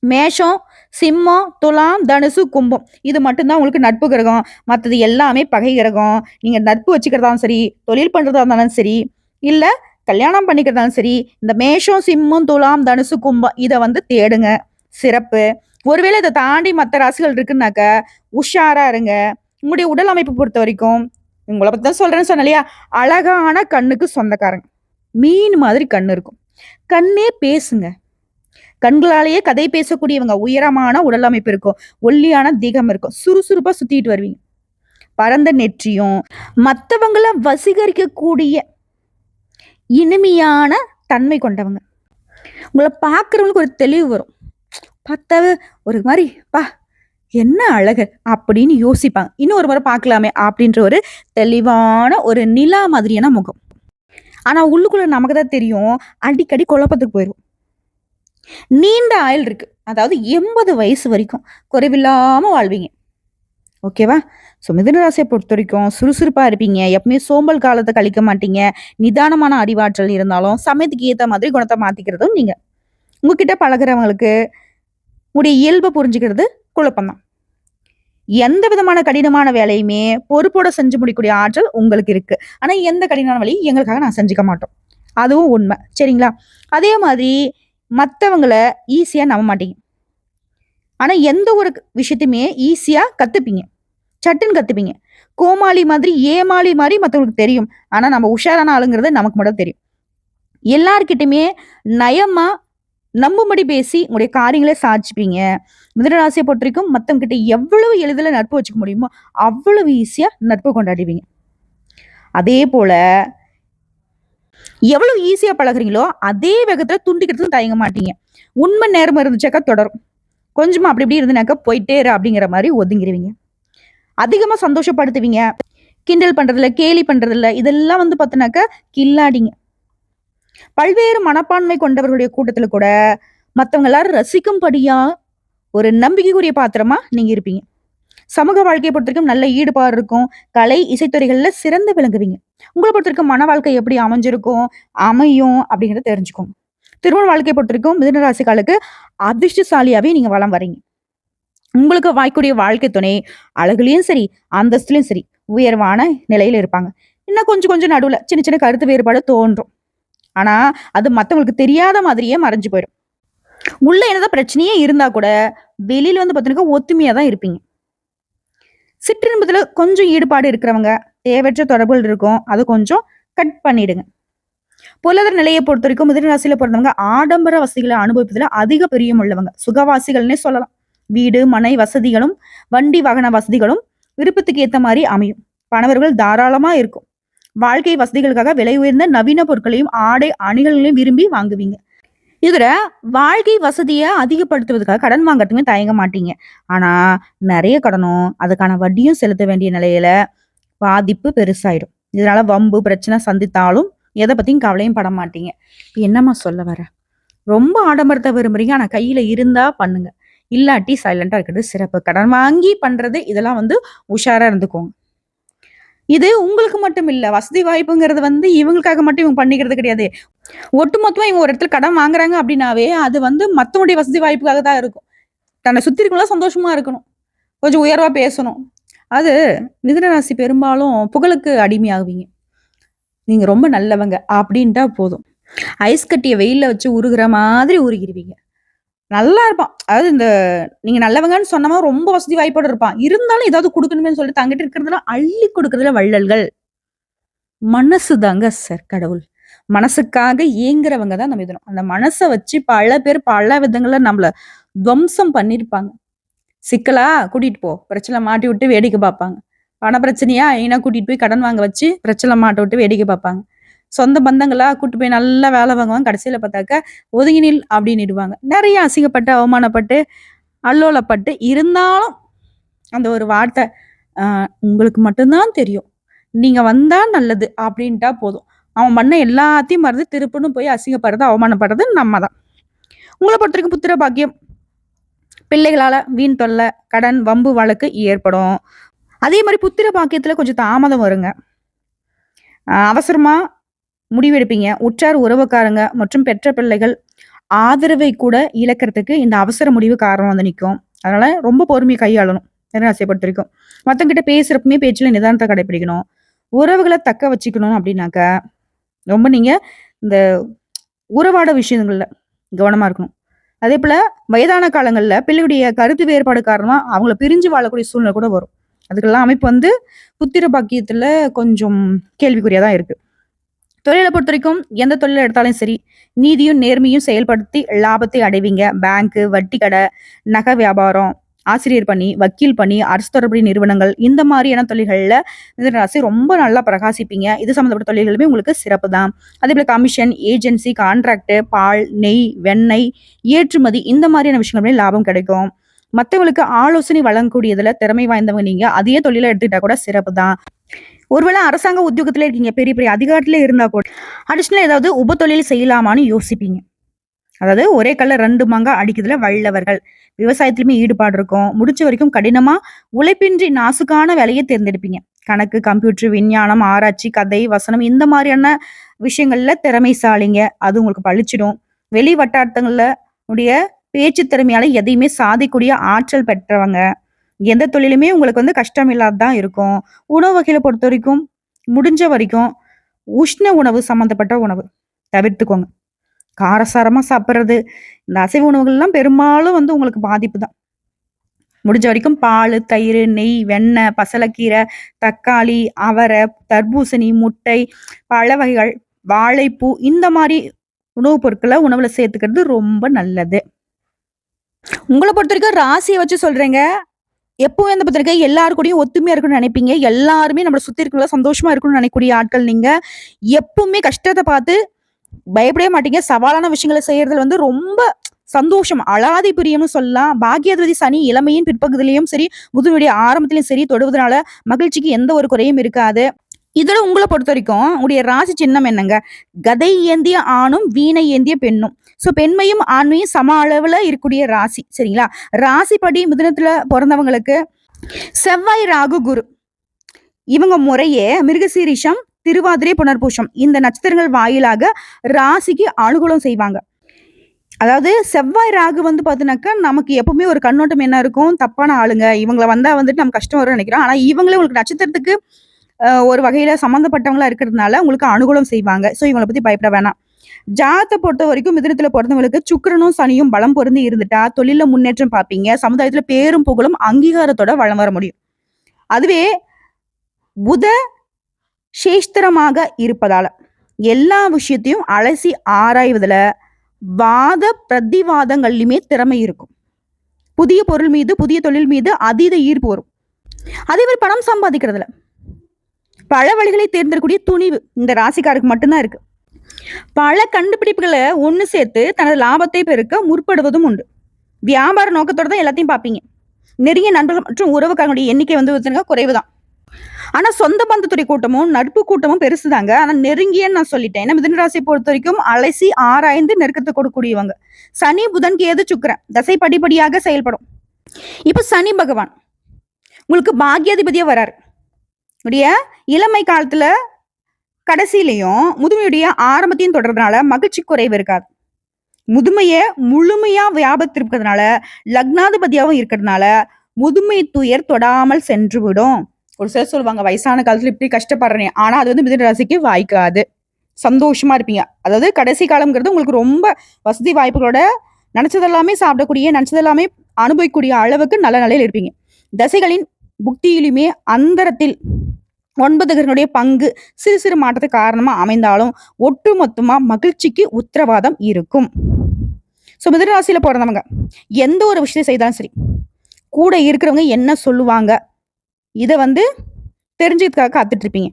மேஷம், சிம்மம், துலாம், தனுசு, கும்பம். இது மட்டும்தான் உங்களுக்கு நட்பு கிரகம். மத்தது எல்லாமே பகை கிரகம். நீங்க நட்பு வச்சுக்கிறதாலும் சரி, தொழில் பண்றதா இருந்தாலும் சரி, இல்ல கல்யாணம் பண்ணிக்கிறதாலும் சரி, இந்த மேஷம், சிம்மம், துலாம், தனுசு, கும்பம் இத தேடுங்க. சிறப்பு. ஒருவேளை இதை தாண்டி மற்ற ராசிகள் இருக்குன்னாக்க உஷாரா இருங்க. உங்களுடைய உடல் அமைப்பு பொறுத்த வரைக்கும் உங்களை பத்தி தான் சொல்றேன்னு சொன்ன இல்லையா, அழகான கண்ணுக்கு சொந்தக்காரங்க. மீன் மாதிரி கண்ணு இருக்கும். கண்ணே பேசுங்க. கண்களாலேயே கதை பேசக்கூடியவங்க. உயரமான உடல் அமைப்பு இருக்கும். ஒல்லியான திகம் இருக்கும். சுறுசுறுப்பா சுத்திட்டு வருவீங்க. பரந்த நெற்றியும் மற்றவங்கள வசீகரிக்கக்கூடிய இனிமையான தன்மை கொண்டவங்க. உங்களை பார்க்குறவங்களுக்கு ஒரு தெளிவு வரும். பார்த்தாவே ஒரு மாதிரி பா என்ன அழகு அப்படின்னு யோசிப்பாங்க. இன்னும் ஒரு முறை பார்க்கலாமே அப்படின்ற ஒரு தெளிவான ஒரு நிலா மாதிரியான முகம். ஆனா உள்ளுக்குள்ள நமக்கு தான் தெரியும், அடிக்கடி குழப்பத்துக்கு போயிடும். நீண்ட ஆயுள் இருக்கு. அதாவது 80 வயசு வரைக்கும் குறைவில்லாம வாழ்வீங்க. ஓகேவா? ஸோ மிதுன ராசியை பொறுத்த வரைக்கும் சுறுசுறுப்பா இருப்பீங்க. எப்பவுமே சோம்பல் காலத்தை கழிக்க மாட்டீங்க. நிதானமான அறிவாற்றல் இருந்தாலும் சமயத்துக்கு ஏற்ற மாதிரி குணத்தை மாத்திக்கிறதும் நீங்க. உங்ககிட்ட பழகுறவங்களுக்கு உங்களுடைய இயல்பை புரிஞ்சுக்கிறது குழப்பம்தான். எந்த விதமான கடினமான வேலையுமே பொறுப்போட செஞ்சு முடிக்கக்கூடிய ஆற்றல் உங்களுக்கு இருக்கு. ஆனா எந்த கடினமான வேலையும் எங்களுக்காக நான் செஞ்சுக்க மாட்டோம். அதுவும் உண்மை. சரிங்களா? அதே மாதிரி மற்றவங்கள ஈஸியா நம்ப மாட்டீங்க. ஆனா எந்த ஒரு விஷயத்தையுமே ஈஸியா கத்துப்பீங்க. சட்டுன்னு கத்துப்பீங்க. கோமாளி மாதிரி ஏமாளி மாதிரி மற்றவங்களுக்கு தெரியும். ஆனா நம்ம உஷாரான ஆளுங்கிறது நமக்கு மட்டும் தெரியும். எல்லார்கிட்டயுமே நயமா நம்பும்படி பேசி உங்களுடைய காரியங்களே சாதிச்சுப்பீங்க. மிதுன ராசியை பொறுத்த வரைக்கும் மற்றவங்க கிட்ட எவ்வளவு எளிதில் நட்பு வச்சுக்க முடியுமோ அவ்வளவு ஈஸியா நட்பு கொண்டாடுவீங்க. அதே போல எவ்வளவு ஈஸியா பழகுறீங்களோ அதே வேகத்துல துண்டிக்கிறதுக்கும் தயங்க மாட்டீங்க. உண்மை நேர்மை இருந்துச்சாக்கா தொடரும். கொஞ்சமா அப்படி இப்படி இருந்துனாக்கா போயிட்டே இரு அப்படிங்கிற மாதிரி ஒதுங்கிடுவீங்க. அதிகமா சந்தோஷப்படுத்துவீங்க. கிண்டல் பண்றதில்ல, கேலி பண்றதில்ல, இதெல்லாம் பார்த்தினாக்கா கில்லாடிங்க. பல்வேறு மனப்பான்மை கொண்டவர்களுடைய கூட்டத்துல கூட மற்றவங்க எல்லாரும் ரசிக்கும்படியா ஒரு நம்பிக்கைக்குரிய பாத்திரமா நீங்க இருப்பீங்க. சமூக வாழ்க்கையை பொறுத்த வரைக்கும் நல்ல ஈடுபாடு இருக்கும். கலை இசைத்துறைகள்ல சிறந்து விளங்குவீங்க. உங்களை பொறுத்த வரைக்கும் மன வாழ்க்கை எப்படி அமைஞ்சிருக்கும் அமையும் அப்படிங்கிறத தெரிஞ்சுக்கோங்க. திருமண வாழ்க்கையை பொறுத்த வரைக்கும் மிதுன ராசிக்காலுக்கு அதிர்ஷ்டசாலியாவே நீங்க வளம் வரீங்க. உங்களுக்கு வாய்க்கூடிய வாழ்க்கை துணை அழகுலயும் சரி, அந்தஸ்துலயும் சரி உயர்வான நிலையில இருப்பாங்க. இன்னும் கொஞ்சம் கொஞ்சம் நடுவுல சின்ன சின்ன கருத்து வேறுபாடு தோன்றும். ஆனா அது மத்தவங்களுக்கு தெரியாத மாதிரியே மறைஞ்சு போயிடும். உள்ள என்னதான் பிரச்சனையே இருந்தா கூட வெளியில பாத்தீங்கன்னா ஒத்துமையா தான் இருப்பீங்க. சிற்றின்பத்துல கொஞ்சம் ஈடுபாடு இருக்கிறவங்க தேவையற்ற தொடர்புகள் இருக்கும். அது கொஞ்சம் கட் பண்ணிடுங்க. பொருளாதார நிலையை பொறுத்த வரைக்கும் மிதுன ராசியில பிறந்தவங்க ஆடம்பர வசதிகளை அனுபவிப்பதுல அதிக பிரியம் உள்ளவங்க. சுகவாசிகள்னே சொல்லலாம். வீடு மனை வசதிகளும் வண்டி வாகன வசதிகளும் விருப்பத்துக்கு ஏத்த மாதிரி அமையும். பணவர்கள் தாராளமா இருக்கும். வாழ்க்கை வசதிகளுக்காக விலை உயர்ந்த நவீன பொருட்களையும் ஆடை அணிகளையும் விரும்பி வாங்குவீங்க. இதுல வாழ்க்கை வசதியை அதிகப்படுத்துவதற்காக கடன் வாங்கறதுமே தயங்க மாட்டீங்க. ஆனா நிறைய கடனும் அதுக்கான வட்டியும் செலுத்த வேண்டிய நிலையில பாதிப்பு பெருசாயிடும். இதனால வம்பு பிரச்சனை சந்தித்தாலும் எதை பத்தியும் கவலையும் பட மாட்டீங்க. என்னம்மா சொல்ல வர? ரொம்ப ஆடம்பரத்தை விரும்புறீங்க. ஆனா கையில இருந்தா பண்ணுங்க. இல்லாட்டி சைலண்டா இருக்கிறது சிறப்பு. கடன் வாங்கி பண்றது இதெல்லாம் உஷாரா இருந்துக்கோங்க. இது உங்களுக்கு மட்டும் இல்ல. வசதி வாய்ப்புங்கிறது இவங்களுக்காக மட்டும் இவங்க பண்ணிக்கிறது கிடையாது. ஒட்டுமொத்தமா இவங்க ஒரு இடத்துல கடன் வாங்குறாங்க அப்படின்னாவே அது மத்தவங்களுடைய வசதி வாய்ப்புக்காக தான் இருக்கும். தன்னை சுத்தி இருக்கவங்க சந்தோஷமா இருக்கணும். கொஞ்சம் உயர்வா பேசணும். அது மிதுன ராசி பெரும்பாலும் புகழுக்கு அடிமையாகுவீங்க. நீங்க ரொம்ப நல்லவங்க அப்படின்ட்டா போதும். ஐஸ் கட்டிய வெயில்ல வச்சு உருகுற மாதிரி உருகிருவீங்க. நல்லா இருப்பான். அதாவது நீங்க நல்லவங்கன்னு சொன்னவன் ரொம்ப வசதி வாய்ப்போட இருப்பான். இருந்தாலும் ஏதாவது குடுக்கணுமேன்னு சொல்லிட்டு தங்கிட்ட இருக்கிறதெல்லாம் அள்ளி குடுக்குறதுல வள்ளல்கள். மனசு தாங்க கடவுள். மனசுக்காக ஏங்குறவங்க தான் நம்ம மிதுனம். அந்த மனச வச்சு பல பேர் பல விதங்கள்ல நம்மள துவம்சம் பண்ணியிருப்பாங்க. சிக்கலா கூட்டிட்டு போ. பிரச்சனை மாட்டி விட்டு வேடிக்கை பார்ப்பாங்க. பண பிரச்சனையா ஐனா கூட்டிட்டு போய் கடன் வாங்க வச்சு பிரச்சனை மாட்ட விட்டு வேடிக்கை பார்ப்பாங்க. சொந்த பந்தங்களா கூட்டு போய் நல்லா வேலை வாங்குவாங்க. கடைசியில பார்த்தாக்க ஒதுங்கி நில் அப்படின்னிடுவாங்க. நெறைய அசிங்கப்பட்டு, அவமானப்பட்டு, அல்லோலப்பட்டு இருந்தாலும் அந்த ஒரு வார்த்தை, "அ உங்களுக்கு மட்டும் தான் தெரியும். நீங்க வந்தா நல்லது" அப்படின்ட்டா போதும். அவன் பண்ண எல்லாத்தையும் மறந்து திருப்புன்னு போய் அசிங்கப்படுறது, அவமானப்படுறது நம்ம தான். உங்கள பொறுத்தவரைக்கும் புத்திர பாக்கியம், பிள்ளைகளால வீண் தொல்ல, கடன், வம்பு, வழக்கு ஏற்படும். அதே மாரி புத்திர பாக்கியத்துல கொஞ்சம் தாமதம் வருங்க. அவசரமா முடிவெடுப்பீங்க. உற்றார் உறவுக்காரங்க மற்றும் பெற்ற பிள்ளைகள் ஆதரவை கூட இழக்கிறதுக்கு இந்த அவசர முடிவு காரணம் வந்து நிக்கும். அதனால ரொம்ப பொறுமையா கையாளணும். மிதுனராசிய பொறுத்தவரைக்கும். மத்தவங்ககிட்ட பேசுறப்பமே பேச்சுல நிதானத்த கடைப்பிடிக்கணும். உறவுகள தக்க வச்சுக்கணும் அப்படின்னாக்க, ரொம்ப நீங்க இந்த உறவாட விஷயங்கள்ல கவனமா இருக்கணும். அதேபோல வயதான காலங்கள்ல பிள்ளையுடைய கருத்து வேறுபாடு காரணமா அவங்கள பிரிஞ்சு வாழக்கூடிய சூழ்நிலை கூட வரும். அதுக்கெல்லாம் அமைப்பு வந்து புத்திர பாக்கியத்துல கொஞ்சம் கேள்விக்குறியா தான் இருக்கு. தொழில பொறுத்தவரைக்கும் எந்த தொழில எடுத்தாலும் சரி, நீதியும் நேர்மையும் செயல்படுத்தி லாபத்தை அடைவீங்க. பேங்க்கு, வட்டி கடை, நகை வியாபாரம், ஆசிரியர் பணி, வக்கீல் பணி, அரசு தொடர்புடைய நிறுவனங்கள் இந்த மாரியான தொழில்கள்ல மிதுன ராசி ரொம்ப நல்லா பிரகாசிப்பீங்க. இது சம்மந்தப்பட்ட தொழில்களுமே உங்களுக்கு சிறப்பு தான். அதேபோல கமிஷன், ஏஜென்சி, கான்ட்ராக்ட், பால், நெய், வெண்ணெய், ஏற்றுமதி இந்த மாரியான விஷயங்களுமே லாபம் கிடைக்கும். மத்தவங்களுக்கு ஆலோசனை வழங்கக்கூடியதுல திறமை வாய்ந்தவங்க நீங்க. அதே தொழில எடுத்துக்கிட்டா கூட சிறப்பு தான். ஒருவேளை அரசாங்க உத்தியோகத்திலே இருக்கீங்க. பெரிய பெரிய அதிகாரத்திலே இருந்தா கூட, அடிஷனலா ஏதாவது உபத்தொழில் செய்யலாமான்னு யோசிப்பீங்க. அதாவது ஒரே கல்ல 2 மாங்கா அடிக்கிறதுல வல்லவர்கள். விவசாயத்திலுமே ஈடுபாடு இருக்கும். முடிஞ்ச வரைக்கும் கடினமா உழைப்பின்றி நாசுக்கான வேலைய தேர்ந்தெடுப்பீங்க. கணக்கு, கம்ப்யூட்டர், விஞ்ஞானம், ஆராய்ச்சி, கதை, வசனம் இந்த மாரியான விஷயங்கள்ல திறமைசாலிங்க. அது உங்களுக்கு பளிச்சிடும். வெளி வட்டாரங்கள்ல உடைய பேச்சு திறமையால எதையுமே சாதிக்கக்கூடிய ஆற்றல் பெற்றவங்க. எந்த தொழிலுமே உங்களுக்கு வந்து கஷ்டம் இல்லாத தான் இருக்கும். உணவு வகையில பொறுத்தவரைக்கும், முடிஞ்ச வரைக்கும் உஷ்ண உணவு சம்மந்தப்பட்ட உணவு தவிர்த்துக்கோங்க. காரசாரமா சாப்பிடுறது, இந்த அசைவ உணவுகள்லாம் பெரும்பாலும் வந்து உங்களுக்கு பாதிப்பு தான். முடிஞ்ச வரைக்கும் பாலு, தயிரு, நெய், வெண்ணெய், பசலைக்கீரை, தக்காளி, அவரை, தர்பூசணி, முட்டை, பழ வகைகள், வாழைப்பூ இந்த மாரி உணவுப் பொருட்கள உணவுல சேர்த்துக்கிறது ரொம்ப நல்லது. உங்கள பொறுத்தவரைக்கும் ராசிய வச்சு சொல்றேங்க. எப்பவும் வந்து பாத்துருக்க எல்லார் கூடயும் ஒத்துமையா இருக்கணும்னு நினைப்பீங்க. எல்லாருமே நம்மள சுத்தி இருக்கவங்கள சந்தோஷமா இருக்கணும்னு நினைக்கக்கூடிய ஆட்கள் நீங்க. எப்பவுமே கஷ்டத்த பார்த்து பயப்படவே மாட்டீங்க. சவாலான விஷயங்கள செய்யறதுல வந்து ரொம்ப சந்தோஷம். அலாதி பிரியம்னு சொல்லலாம். பாக்கியாதிபதி சனி இளமையின் பிற்பகுதியிலயும் சரி, முதுமையுடைய ஆரம்பத்திலயும் சரி தொடுவதனால மகிழ்ச்சிக்கு எந்த ஒரு குறையும் இருக்காது. இதுல உங்கள பொறுத்தவரைக்கும் உங்களுடைய ராசி சின்னம் என்னங்க? கதை ஏந்திய ஆணும், வீணை ஏந்திய பெண்ணும். பெண்மையும் ஆண்மையும் சம அளவுல இருக்கக்கூடிய ராசி. சரிங்களா? ராசிப்படி மிதுனத்துல பொறந்தவங்களுக்கு செவ்வாய், ராகு, குரு. இவங்க முறையே மிருகசீரிஷம், திருவாதிரை, புனர்பூசம் இந்த நட்சத்திரங்கள் வாயிலாக ராசிக்கு அனுகூலம் செய்வாங்க. அதாவது செவ்வாய், ராகு வந்து பாத்தீங்கன்னாக்கா, நமக்கு எப்பவுமே ஒரு கண்ணோட்டம் என்ன இருக்கும்? தப்பான ஆளுங்க. இவங்கள வந்தா வந்துட்டு நமக்கு கஷ்டம் வரும்னு நினைக்கிறோம். ஆனா இவங்களே உங்களுக்கு நட்சத்திரத்துக்கு ஒரு வகையில சம்மந்தப்பட்டவங்களா இருக்கிறதுனால உங்களுக்கு அனுகூலம் செய்வாங்க. இவங்கள பத்தி பயப்பட வேணாம். ஜாதகத்த பொறுத்தவரைக்கும் மிதுனத்துல பொறந்தவங்களுக்கு சுக்கிரனும், சனியும் பலம் பொருந்தி இருந்துட்டா, தொழில்ல முன்னேற்றம் பார்ப்பீங்க. சமுதாயத்துல பேரும் புகழும் அங்கீகாரத்தோட வலம் வர முடியும். அதுவே புத சேஷ்திரமாக இருப்பதால, எல்லா விஷயத்தையும் அலசி ஆராய்வதுல, வாத பிரதிவாதங்கள்லயுமே திறமை இருக்கும். புதிய பொருள் மீது, புதிய தொழில் மீது அதீத ஈர்ப்பு வரும். அதே மாதிரி பணம் சம்பாதிக்கிறதுல பல வழிகளை தேர்ந்தெடுக்கக்கூடிய துணிவு இந்த ராசிக்காருக்கு மட்டும்தான் இருக்கு. பல கண்டுபிடிப்புகளை ஒண்ணு சேர்த்து தனது லாபத்தை பெருக்க முற்படுவதும் உண்டு. வியாபார நோக்கத்தோட தான் எல்லாத்தையும் பார்ப்பீங்க. நெருங்கிய நண்பர்கள் மற்றும் உறவுக்காரங்களுடைய எண்ணிக்கை வந்து குறைவுதான். ஆனா சொந்த பந்தத்துடைய கூட்டமும் நட்பு கூட்டமும் பெருசுதாங்க. ஆனா நெருங்கியன்னு நான் சொல்லிட்டேன். ஏன்னா மிதுன ராசியை பொறுத்த வரைக்கும் அலசி ஆராய்ந்து நெருக்கத்தை கொடுக்கக்கூடியவங்க. சனி, புதன், கேது, சுக்கிரன் தசை படிப்படியாக செயல்படும். இப்ப சனி பகவான் உங்களுக்கு பாக்கியாதிபதியா வராரு. உடைய இளமை காலத்துல கடைசியிலையும் முதுமையுடைய ஆரம்பத்தையும் தொடர்றதுனால மகிழ்ச்சி குறைவு இருக்காது. முதுமைய முழுமையா வியாபத்திருக்கிறதுனால, லக்னாதிபதியாவும் இருக்கிறதுனால முதுமை துயர் தொடாமல் சென்று விடும். ஒரு சிலர் சொல்லுவாங்க வயசான காலத்துல இப்படி கஷ்டப்படுறேன், ஆனா அது வந்து மிதுன ராசிக்கு வாய்க்காது. சந்தோஷமா இருப்பீங்க. அதாவது கடைசி காலம்ங்கிறது உங்களுக்கு ரொம்ப வசதி வாய்ப்புகளோட நினைச்சதெல்லாமே சாப்பிடக்கூடிய, நினைச்சதெல்லாமே அனுபவிக்கக்கூடிய அளவுக்கு நல்ல நிலையில இருப்பீங்க. தசைகளின் புக்தியிலுமே அந்தரத்தில் 9 கிரகங்களுடைய பங்கு சிறு சிறு மாற்றத்துக்கு காரணமா அமைந்தாலும், ஒட்டுமொத்தமா மகிழ்ச்சிக்கு உத்தரவாதம் இருக்கும். மிதுன ராசியில பொறந்தவங்க எந்த ஒரு விஷயத்தை செய்தாலும் சரி, கூட இருக்கிறவங்க என்ன சொல்லுவாங்க, இத வந்து தெரிஞ்சுக்கிறதுக்காக காத்துட்டு இருப்பீங்க.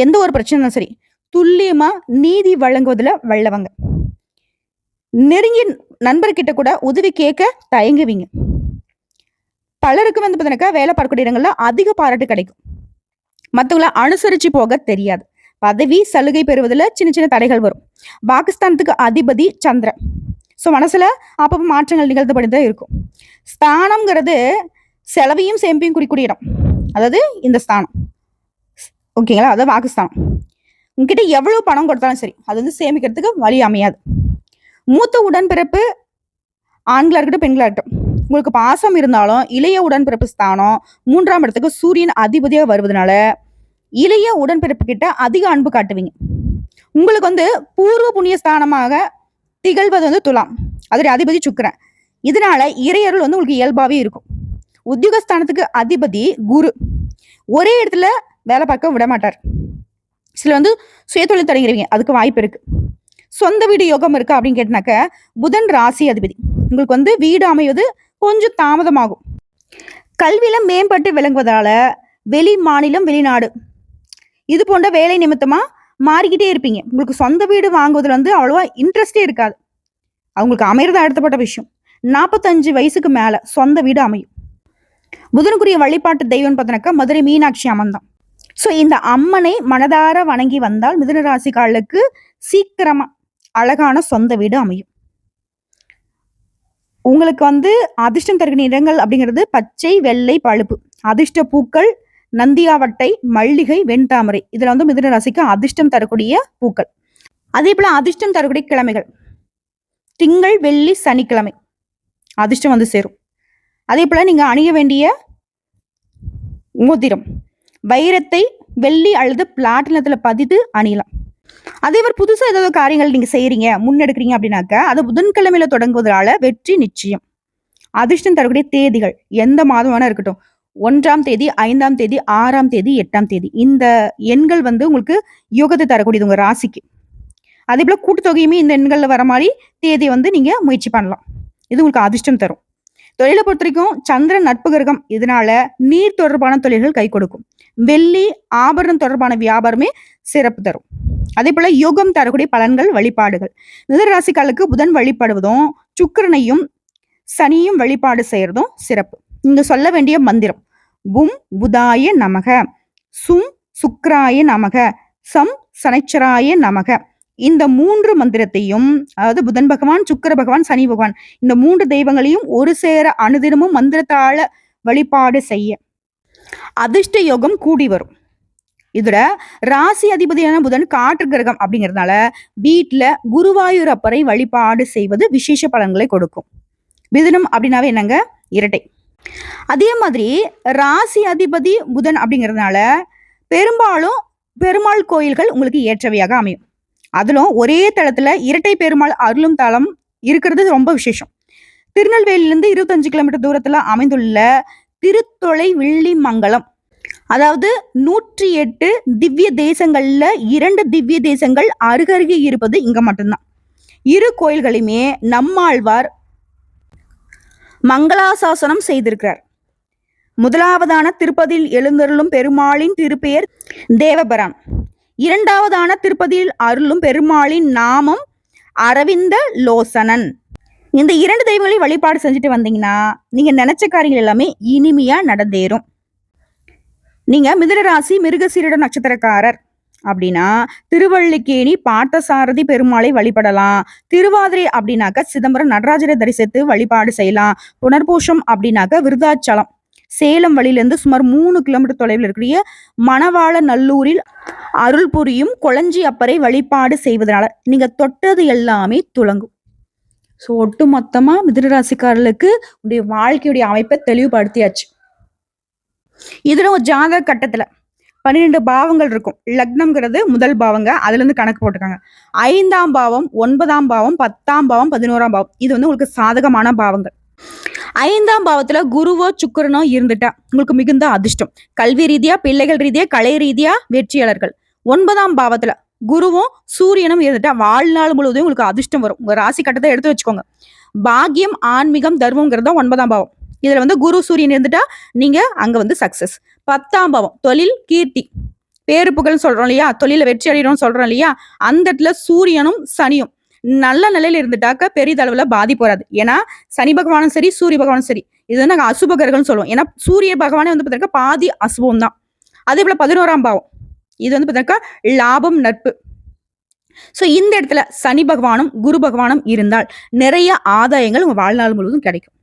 எந்த ஒரு பிரச்சனையும் சரி, துல்லியமா நீதி வழங்குவதுல வல்லவங்க. நெருங்கிய நண்பர்கிட்ட கூட உதவி கேட்க தயங்குவீங்க. பலருக்கு வந்து பார்த்தீங்கன்னாக்கா வேலை பார்க்கக்கூடிய இடங்கள்ல அதிக பாராட்டு கிடைக்கும். மற்றவங்கள அனுசரிச்சு போக தெரியாது. பதவி சலுகை பெறுவதில் சின்ன சின்ன தடைகள் வரும். பாகிஸ்தானத்துக்கு அதிபதி சந்திரன். மனசுல அப்பப்போ மாற்றங்கள் நிகழ்த்தப்பட்டு தான் இருக்கும். ஸ்தானம்ங்கிறது செலவையும் சேமிப்பையும் குறிக்கூடிய இடம். அதாவது இந்த ஸ்தானம் ஓகேங்களா, அதாவது பாகிஸ்தானம். உங்ககிட்ட எவ்வளவு பணம் கொடுத்தாலும் சரி, அது வந்து சேமிக்கிறதுக்கு வழி அமையாது. மூத்த உடன்பிறப்பு ஆண்களா இருக்கட்டும் பெண்களா இருக்கட்டும், உங்களுக்கு பாசம் இருந்தாலும் இளைய உடன்பிறப்பு ஸ்தானம் 3ஆம் இடத்துக்கு சூரியன் அதிபதியாக வருவதனால இளைய உடன்பிறப்பு கிட்ட அதிக அன்பு காட்டுவீங்க. உங்களுக்கு வந்து பூர்வ புண்ணிய ஸ்தானமாக திகழ்வது வந்து துலாம், அதோட அதிபதி சுக்கிரன். இதனால இறையருள் வந்து உங்களுக்கு இயல்பாவே இருக்கும். உத்தியோகஸ்தானத்துக்கு அதிபதி குரு. ஒரே இடத்துல வேலை பார்க்க விட மாட்டார். சில வந்து சுயதொழில் தொடங்கிறீங்க, அதுக்கு வாய்ப்பு இருக்கு. சொந்த வீடு யோகம் இருக்கு அப்படின்னு கேட்டினாக்க புதன் ராசி அதிபதி. உங்களுக்கு வந்து வீடு அமைவது கொஞ்சம் தாமதமாகும். கல்வியில மேம்பட்டு விளங்குவதால வெளி மாநிலம் வெளிநாடு இது போன்ற வேலை நிமித்தமா மாறிக்கிட்டே இருப்பீங்க. உங்களுக்கு சொந்த வீடு வாங்குவதுல வந்து அவ்வளவா இன்ட்ரெஸ்டே இருக்காது. அவங்களுக்கு அமைறது அடுத்தப்பட்ட விஷயம். 45 வயசுக்கு மேல சொந்த வீடு அமையும். புதனுக்குரிய வழிபாட்டு தெய்வம் பார்த்தனாக்கா மதுரை மீனாட்சி அம்மன் தான். இந்த அம்மனை மனதார வணங்கி வந்தால் மிதுன ராசிக்காரர்களுக்கு சீக்கிரமா அழகான சொந்த வீடு அமையும். உங்களுக்கு வந்து அதிர்ஷ்டம் தருகிற நிறங்கள் அப்படிங்கிறது பச்சை, வெள்ளை, பழுப்பு. அதிர்ஷ்ட பூக்கள் நந்தியாவட்டை, மல்லிகை, வெண்தாமரை. இதுல வந்து மிதுன ராசிக்கு அதிர்ஷ்டம் தரக்கூடிய பூக்கள். அதே போல அதிர்ஷ்டம் தரக்கூடிய கிழமைகள் திங்கள், வெள்ளி, சனிக்கிழமை அதிர்ஷ்டம் வந்து சேரும். அதே போல நீங்க அணிய வேண்டிய மோதிரம் வைரத்தை வெள்ளி அல்லது பிளாட்டினத்துல பதித்து அணியலாம். அதே மாதிரி புதுசா ஏதாவது காரியங்கள் நீங்க செய்யறீங்க, முன்னெடுக்கிறீங்க அப்படின்னாக்க அது புதன்கிழமையில தொடங்குவதால வெற்றி நிச்சயம். அதிர்ஷ்டம் தரக்கூடிய தேதிகள் எந்த மாதம் வேணா இருக்கட்டும், 1ஆம் தேதி, 5ஆம் தேதி, 6ஆம் தேதி, 8ஆம் தேதி. இந்த எண்கள் வந்து உங்களுக்கு யோகத்தை தரக்கூடியது உங்க ராசிக்கு. அதே போல கூட்டுத்தொகையுமே இந்த எண்கள்ல வர மாதிரி தேதியை வந்து நீங்க முயற்சி பண்ணலாம். இது உங்களுக்கு அதிர்ஷ்டம் தரும். தொழிலை பொறுத்த வரைக்கும் சந்திரன் நட்பு கிரகம், இதனால நீர் தொடர்பான தொழில்கள் கை கொடுக்கும். வெள்ளி ஆபரணம் தொடர்பான வியாபாரமே சிறப்பு தரும். அதே போல யோகம் தரக்கூடிய பலன்கள் வழிபாடுகள். மிதுன ராசிக்காரர்களுக்கு புதன் வழிபடுவதும் சுக்கிரனையும் சனியும் வழிபாடு செய்யறதும் சிறப்பு. நீங்க சொல்ல வேண்டிய மந்திரம் பும் புதாய நமக, சும் சுக்ராய நமக, சம் சனைச்சராய நமக. இந்த 3 மந்திரத்தையும், அதாவது புதன் பகவான், சுக்கிர பகவான், சனி பகவான், இந்த 3 தெய்வங்களையும் ஒரு சேர அனுதினமும் மந்திரத்தால வழிபாடு செய்ய அதிர்ஷ்ட யோகம் கூடி வரும். இதுல ராசி அதிபதியான புதன் காற்று கிரகம் அப்படிங்கிறதுனால வீட்டுல குருவாயூர் அப்பரை வழிபாடு செய்வது விசேஷ பலன்களை கொடுக்கும். மிதுனம் அப்படின்னாவே என்னங்க, இரட்டை. அதே மாதிரி ராசி அதிபதி புதன் அப்படிங்கிறதுனால பெரும்பாலும் பெருமாள் கோயில்கள் உங்களுக்கு ஏற்றவையாக அமையும். அதிலும் ஒரே தளத்துல இரட்டை பெருமாள் அருளும் தளம் இருக்கிறது ரொம்ப விசேஷம். திருநெல்வேலியிலிருந்து 25 கிலோமீட்டர் தூரத்துல அமைந்துள்ள திருத்தொலை வில்லிமங்கலம், அதாவது 108 திவ்ய தேசங்கள்ல 2 திவ்ய தேசங்கள் அருகருகே இருப்பது இங்க மட்டும்தான். இரு கோயில்களையுமே நம்மாழ்வார் மங்களாசாசனம் செய்திருக்கிறார். முதலாவதான திருப்பதியில் எழுந்தருளும் பெருமாளின் திருப்பெயர் தேவபரான். 2ஆவதான திருப்பதியில் அருளும் பெருமாளின் நாமம் அரவிந்த லோசனன். இந்த 2 தெய்வங்களை வழிபாடு செஞ்சுட்டு வந்தீங்கன்னா நீங்க நினைச்ச காரியங்கள் எல்லாமே இனிமையா நடந்தேறும். நீங்க மிதுன ராசி மிருகசீரிட நட்சத்திரக்காரர் அப்படின்னா திருவள்ளிக்கேணி பார்த்தசாரதி பெருமாளை வழிபடலாம். திருவாதிரை அப்படின்னாக்க சிதம்பரம் நடராஜரை தரிசித்து வழிபாடு செய்யலாம். புனர்பூஷம் அப்படின்னாக்க விருதாச்சலம் சேலம் வழியிலிருந்து சுமார் 3 கிலோமீட்டர் தொலைவில் இருக்கிற மணவாள நல்லூரில் அருள் புரியும் கொளஞ்சி அப்பரை வழிபாடு செய்வதனால நீங்க தொட்டது எல்லாமே துலங்கும். ஒட்டு மொத்தமா மிதுன ராசிக்காரர்களுக்கு உடைய வாழ்க்கையுடைய அமைப்பை தெளிவுபடுத்தியாச்சு. இதுல ஒரு ஜாதக கட்டத்துல 12 பாவங்கள் இருக்கும். லக்னம்ங்கிறது முதல் பாவங்க. அதுலேருந்து கணக்கு போட்டுருக்காங்க. 5ஆம் பாவம், 9ஆம் பாவம், 10ஆம் பாவம், 11ஆம் பாவம். இது வந்து உங்களுக்கு சாதகமான பாவங்கள். 5ஆம் பாவத்துல குருவோ சுக்கிரனோ இருந்துட்டா உங்களுக்கு மிகுந்த அதிர்ஷ்டம். கல்வி ரீதியா, பிள்ளைகள் ரீதியா, கலை ரீதியா வெற்றியாளர்கள். 9ஆம் பாவத்துல குருவும் சூரியனும் இருந்துட்டா வாழ்நாள் முழுவதும் உங்களுக்கு அதிர்ஷ்டம் வரும். உங்க ராசி கட்டத்தை எடுத்து வச்சுக்கோங்க. பாக்கியம், ஆன்மீகம், தர்மங்கிறது தான் 9ஆம் பாவம். இதுல வந்து குரு சூரியன் இருந்துட்டா நீங்க அங்க வந்து சக்சஸ். 10ஆம் பாவம் தொழில், கீர்த்தி, பேரு புகழ்னு சொல்றோம் இல்லையா, தொழில வெற்றி அடையணும்னு சொல்றோம் இல்லையா, அந்த இடத்துல சூரியனும் சனியும் நல்ல நிலையில இருந்துட்டாக்க பெரிதளவுல பாதிப்பு வராது. ஏன்னா சனி பகவானும் சரி, சூரிய பகவானும் சரி, இது வந்து நாங்க அசுபகர்கள்னு சொல்லுவோம். ஏன்னா சூரிய பகவானே வந்து பார்த்தீங்கன்னா பாதி அசுபம் தான். அதே போல 11ஆம் பாவம் இது வந்து பார்த்தீங்கன்னா லாபம், நட்பு. ஸோ இந்த இடத்துல சனி பகவானும் குரு பகவானும் இருந்தால் நிறைய ஆதாயங்கள் உங்க வாழ்நாள் முழுவதும் கிடைக்கும்.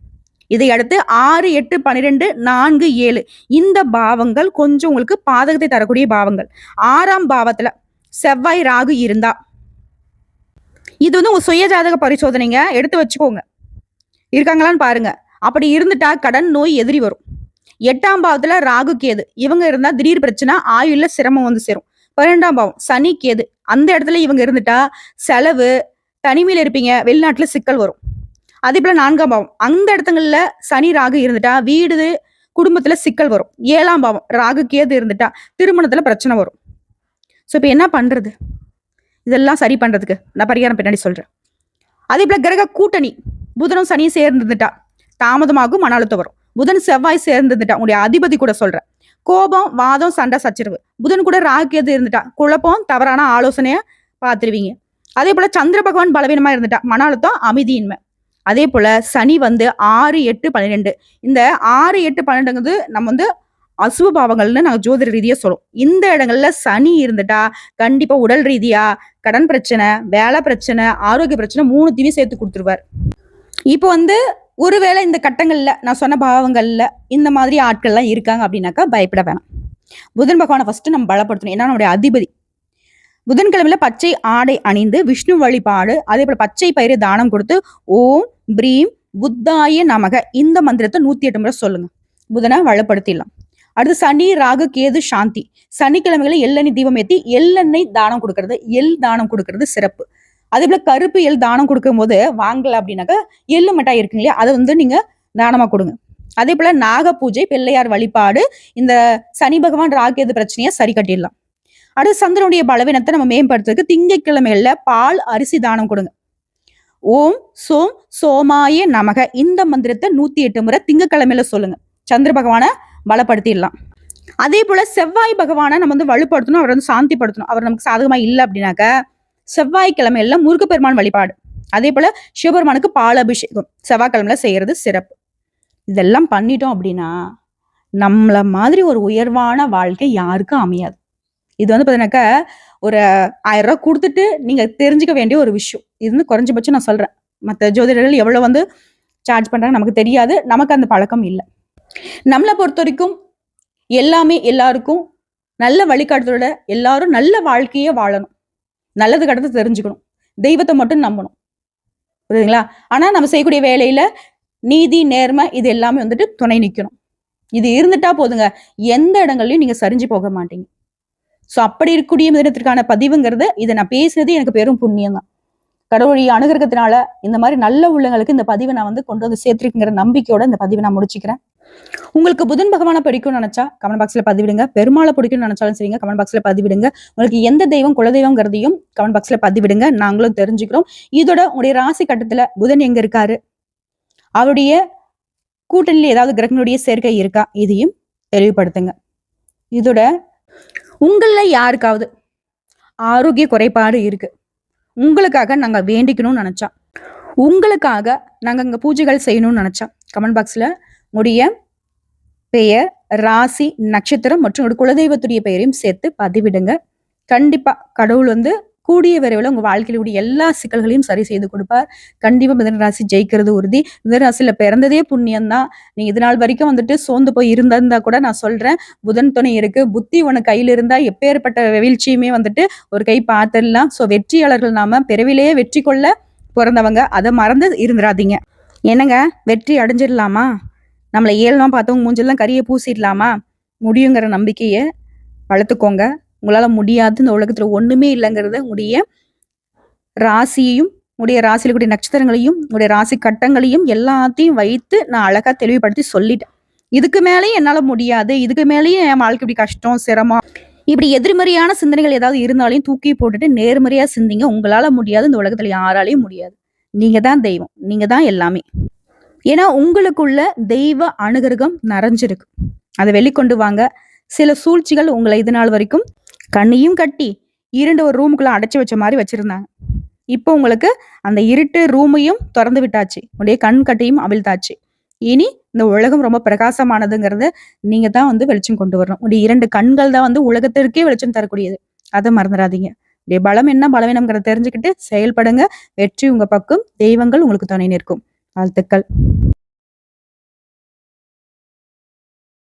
இதை அடுத்து 6, 8, 12, 4, 7 இந்த பாவங்கள் கொஞ்சம் உங்களுக்கு பாதகத்தை தரக்கூடிய பாவங்கள். 6ஆம் பாவத்துல செவ்வாய், ராகு இருந்தா இது வந்து உங்க சுய ஜாதக பரிசோதனைங்க, எடுத்து வச்சுக்கோங்க. இருக்காங்களான்னு பாருங்க. அப்படி இருந்துட்டா கடன், நோய், எதிரி வரும். 8ஆம் பாவத்துல ராகு, கேது இவங்க இருந்தா திடீர் பிரச்சனை, ஆயுள்ல சிரமம் வந்து சேரும். 12ஆம் பாவம் சனி, கேது அந்த இடத்துல இவங்க இருந்துட்டா செலவு, தனிமையில இருப்பீங்க, வெளிநாட்டுல சிக்கல் வரும். அதே போல 4ஆம் பாவம் அந்த இடத்துங்கள்ல சனி, ராகு இருந்துட்டா வீடு, குடும்பத்துல சிக்கல் வரும். 7ஆம் பாவம் ராகு, கேது இருந்துட்டா திருமணத்துல பிரச்சனை வரும். ஸோ இப்போ என்ன பண்றது? இதெல்லாம் சரி பண்றதுக்கு நான் பரிகாரம் பின்னாடி சொல்றேன். அதே போல கிரக கூட்டணி புதனும் சனியும் சேர்ந்துட்டா தாமதமாகும், மன அழுத்தம் வரும். புதன், செவ்வாய் சேர்ந்துட்டா உங்களுடைய அதிபதி கூட சொல்றேன், கோபம், வாதம், சண்டை, சச்சரவு. புதன் கூட ராகு, கேது இருந்துட்டா குழப்பம், தவறான ஆலோசனைய பார்த்துருவீங்க. அதே போல சந்திர பகவான் பலவீனமா இருந்துட்டா மன அழுத்தம், அமைதியின்மை. அதே போல சனி வந்து 6, 8, 12 இந்த 6, 8, 12ங்கிறது நம்ம வந்து அசுப பாவங்கள்னு நாங்கள் ஜோதிட ரீதியா சொல்லுவோம். இந்த இடங்கள்ல சனி இருந்துட்டா கண்டிப்பா உடல் ரீதியா கடன் பிரச்சனை, வேலை பிரச்சனை, ஆரோக்கிய பிரச்சனை 3த்தையுமே சேர்த்து கொடுத்துருவார். இப்போ வந்து ஒருவேளை இந்த கட்டங்கள்ல நான் சொன்ன பாவங்கள்ல இந்த மாதிரி ஆட்கள்லாம் இருக்காங்க அப்படின்னாக்கா பயப்பட வேணாம். புதன் பகவானை ஃபர்ஸ்ட் நம்ம பலப்படுத்தணும். ஏன்னா நம்முடைய அதிபதி. புதன்கிழமையில பச்சை ஆடை அணிந்து விஷ்ணு வழிபாடு, அதே போல பச்சை பயிரை தானம் கொடுத்து ஓம் பிரீம் புத்தாய நமக இந்த மந்திரத்தை 108 முறை சொல்லுங்க. புதனை வளப்படுத்திடலாம். அடுத்து சனி, ராகு, கேது சாந்தி. சனிக்கிழமைகளை எள்ளெண்ணெய் தீபம் ஏற்றி எள்ளெண்ணெய் தானம் கொடுக்கறது, எள் தானம் கொடுக்கறது சிறப்பு. அதே போல கருப்பு எள் தானம் கொடுக்கும் போது வாங்கல அப்படின்னாக்கா எள்ளு மிட்டாய் இருக்கு இல்லையா, அதை வந்து நீங்க தானமா கொடுங்க. அதே போல நாக பூஜை, பிள்ளையார் வழிபாடு இந்த சனி பகவான், ராகு, கேது பிரச்சனையை சரி கட்டிடலாம். அடுத்து சந்திரனுடைய பலவீனத்தை நம்ம மேம்படுத்துறதுக்கு திங்கட்கிழமைகள்ல பால், அரிசி தானம் கொடுங்க. ஓம் சோம் சோமாய நமக இந்த மந்திரத்தை 108 முறை திங்கக்கிழமையில சொல்லுங்க. சந்திர பகவானை பலப்படுத்திடலாம். அதே போல செவ்வாய் பகவானை நம்ம வந்து வலுப்படுத்தணும், அவரை வந்து சாந்திப்படுத்தணும். அவர் நமக்கு சாதகமா இல்லை அப்படின்னாக்க செவ்வாய்க்கிழமையில முருகப்பெருமான் வழிபாடு, அதே போல சிவபெருமானுக்கு பால் அபிஷேகம் செவ்வாய்க்கிழமையில செய்யறது சிறப்பு. இதெல்லாம் பண்ணிட்டோம் அப்படின்னா நம்மள மாதிரி ஒரு உயர்வான வாழ்க்கை யாருக்கும் அமையாது. இது வந்து பார்த்தீங்கன்னாக்கா ஒரு 1000 ரூபாய் கொடுத்துட்டு நீங்க தெரிஞ்சுக்க வேண்டிய ஒரு விஷயம். இது வந்து குறைஞ்சபட்சம் நான் சொல்றேன். மற்ற ஜோதிடர்கள் எவ்வளவு வந்து சார்ஜ் பண்றாங்க நமக்கு தெரியாது, நமக்கு அந்த பழக்கம் இல்லை. நம்மளை பொறுத்த வரைக்கும் எல்லாமே எல்லாருக்கும் நல்ல வழிகாட்டுதலோட எல்லாரும் நல்ல வாழ்க்கையே வாழணும், நல்லது கடத்தை தெரிஞ்சுக்கணும், தெய்வத்தை மட்டும் நம்பணும். புரியுதுங்களா? ஆனா நம்ம செய்யக்கூடிய வேலையில நீதி, நேர்மை இது எல்லாமே வந்துட்டு துணை நிற்கணும். இது இருந்துட்டா போதுங்க, எந்த இடங்கள்லயும் நீங்க சரிஞ்சு போக மாட்டீங்க. ஸோ அப்படி இருக்கக்கூடிய மிதனத்திற்கான பதிவுங்கிறது இதை நான் பேசுனது எனக்கு பெரும் புண்ணியம் தான். கடவுளுடைய அனுகிரகத்தினால இந்த மாதிரி நல்ல உள்ளங்களுக்கு இந்த பதிவை நான் வந்து கொண்டு வந்து சேர்த்திருக்குங்கிற நம்பிக்கையோட இந்த பதிவை நான் முடிச்சுக்கிறேன். உங்களுக்கு புதன் பகவானை பிடிக்கும்னு நினைச்சா கமெண்ட் பாக்ஸ்ல பதிவிடுங்க. பெருமாளை பிடிக்கும்னு நினைச்சாலும் சரிங்க, கமெண்ட் பாக்ஸ்ல பதிவிடுங்க. உங்களுக்கு எந்த தெய்வம் குலதெய்வங்கிறதையும் கமெண்ட் பாக்ஸ்ல பதிவிடுங்க, நாங்களும் தெரிஞ்சுக்கிறோம். இதோட உங்களுடைய ராசி கட்டத்துல புதன் எங்க இருக்காரு, அவருடைய கூட்டணியில ஏதாவது கிரகங்களுடைய சேர்க்கை இருக்கா, இதையும் தெளிவுபடுத்துங்க. இதோட உங்கள யாருக்காவது ஆரோக்கிய குறைபாடு இருக்கு, உங்களுக்காக நாங்க வேண்டிக்கணும்னு நினைச்சா, உங்களுக்காக நாங்க இங்க பூஜைகள் செய்யணும்னு நினைச்சா கமெண்ட் பாக்ஸ்ல உடைய பெயர், ராசி, நட்சத்திரம் மற்றும் குலதெய்வத்துடைய பெயரையும் சேர்த்து பதிவிடுங்க. கண்டிப்பா கடவுள் வந்து கூடிய விரைவில் உங்க வாழ்க்கையில கூடிய எல்லா சிக்கல்களையும் சரி செய்து கொடுப்பார். கண்டிப்பா மிதனராசி ஜெயிக்கிறது உறுதி. மிதனராசியில பிறந்ததே புண்ணியம்தான். நீங்க இது நாள் வரைக்கும் வந்துட்டு சோர்ந்து போய் இருந்தா கூட நான் சொல்றேன், புதன் துணை இருக்கு, புத்தி உனக்கு கையில இருந்தா எப்பேற்பட்ட வீழ்ச்சியுமே வந்துட்டு ஒரு கை பார்த்துடலாம். ஸோ வெற்றியாளர்கள் நாம பிறவிலேயே வெற்றி கொள்ள பிறந்தவங்க, அதை மறந்து இருந்துடாதீங்க. என்னங்க வெற்றி அடைஞ்சிடலாமா? நம்மளை ஏழமா பார்த்தவங்க மூஞ்செல்லாம் கரியை பூசிடலாமா? முடியுங்கிற நம்பிக்கைய வளர்த்துக்கோங்க. உங்களால முடியாது, இந்த உலகத்துல ஒண்ணுமே இல்லங்கிறத உங்களுடைய ராசியையும், உங்களுடைய ராசியில இருக்கக்கூடிய நட்சத்திரங்களையும், உங்களுடைய ராசி கட்டங்களையும் எல்லாத்தையும் வைத்து நான் அழகா தெளிவுபடுத்தி சொல்லிட்டேன். இதுக்கு மேலயும் என்னால முடியாது. இதுக்கு மேலயும் என் வாழ்க்கை இப்படி கஷ்டம், சிரமம், இப்படி எதிர்மறையான சிந்தனைகள் ஏதாவது இருந்தாலும் தூக்கி போட்டுட்டு நேர்மறையா சிந்திங்க. உங்களால முடியாது. இந்த உலகத்துல யாராலயும் முடியாது. நீங்க தான் தெய்வம். நீங்க தான் எல்லாமே. ஏன்னா உங்களுக்குள்ள தெய்வ அனுகிரகம் நிறைஞ்சிருக்கு. அதை வெளிக்கொண்டு வாங்க. சில சூழ்ச்சிகள் உங்களை இது நாள் வரைக்கும் கண்ணையும் கட்டி இருண்ட ஒரு ரூமுக்குள்ள அடைச்சு வச்ச மாதிரி வச்சிருந்தாங்க. இப்போ உங்களுக்கு அந்த இருட்டு ரூமையும் திறந்து விட்டாச்சு. உடைய கண் கட்டையும் அவிழ்த்தாச்சு. இனி இந்த உலகம் ரொம்ப பிரகாசமானதுங்கிறத நீங்க தான் வெளிச்சம் கொண்டு வரணும். உடைய 2 கண்கள் தான் உலகத்திற்கே வெளிச்சம் தரக்கூடியது. அதை மறந்துடாதீங்க. உடைய பலம் என்ன, பலவீனம்ங்கிறத தெரிஞ்சுக்கிட்டு செயல்படுங்க. வெற்றி உங்க பக்கம். தெய்வங்கள் உங்களுக்கு துணை நிற்கும். வாழ்த்துக்கள்.